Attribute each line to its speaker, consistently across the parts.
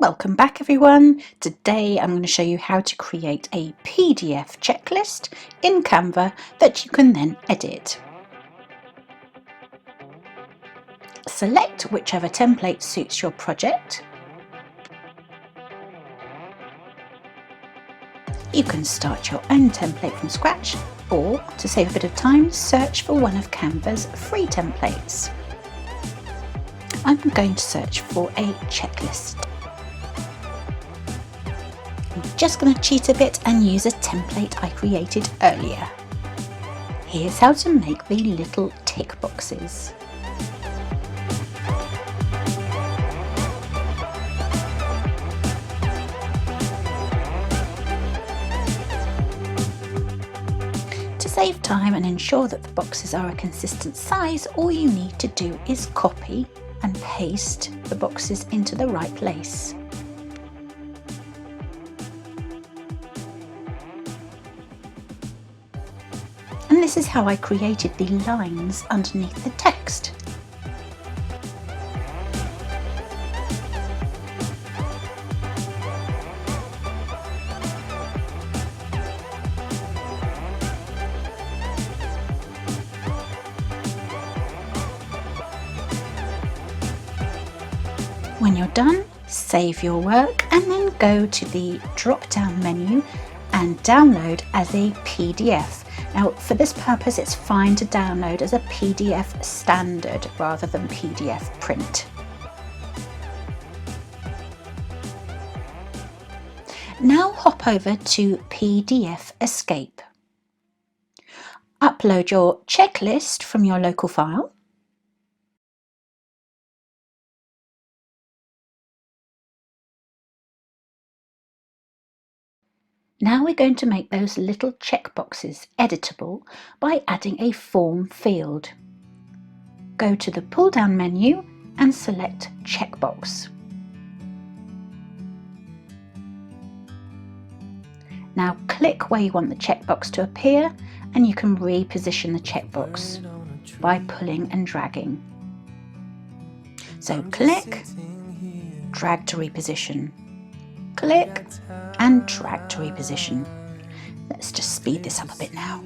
Speaker 1: Welcome back everyone. Today I'm going to show you how to create a PDF checklist in Canva that you can then edit. Select whichever template suits your project. You can start your own template from scratch, or to save a bit of time, search for one of Canva's free templates. I'm going to search for a checklist. I'm just going to cheat a bit and use a template I created earlier. Here's how to make the little tick boxes. To save time and ensure that the boxes are a consistent size, all you need to do is copy and paste the boxes into the right place. And this is how I created the lines underneath the text. When you're done, save your work and then go to the drop-down menu and download as a PDF. Now, for this purpose, it's fine to download as a PDF standard rather than PDF print. Now hop over to PDF Escape. Upload your checklist from your local file. Now we're going to make those little checkboxes editable by adding a form field. Go to the pull-down menu and select Checkbox. Now click where you want the checkbox to appear and you can reposition the checkbox by pulling and dragging. So click, drag to reposition. Click and drag to reposition. Let's just speed this up a bit now.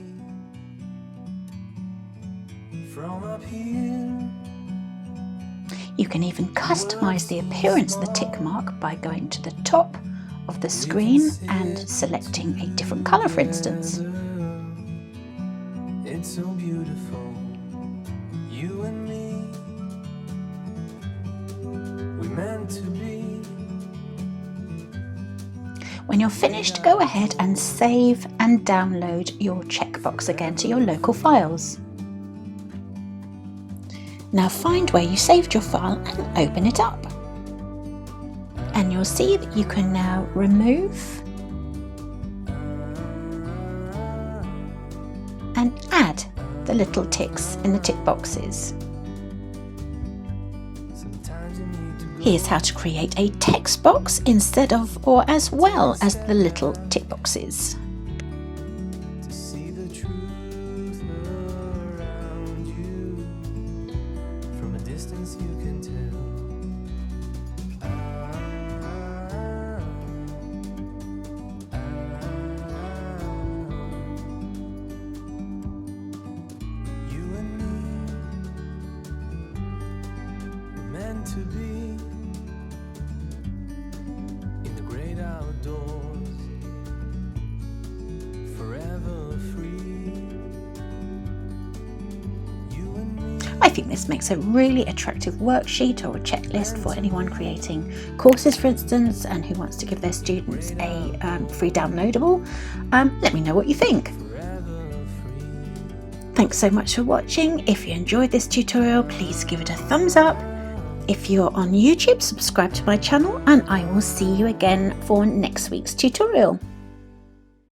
Speaker 1: You can even customize the appearance of the tick mark by going to the top of the screen and selecting a different color, for instance. It's so beautiful, you and me. We're meant to be. When you're finished, go ahead and save and download your checkbox again to your local files. Now find where you saved your file and open it up. And you'll see that you can now remove and add the little ticks in the tick boxes. Here's how to create a text box instead of or as well as the little tick boxes. To be in the great outdoors, forever free. You and me. I think this makes a really attractive worksheet or a checklist for anyone creating courses, for instance, and who wants to give their students a free downloadable. Let me know what you think. Thanks so much for watching. If you enjoyed this tutorial, please give it a thumbs up. If you're on YouTube, subscribe to my channel and I will see you again for next week's tutorial.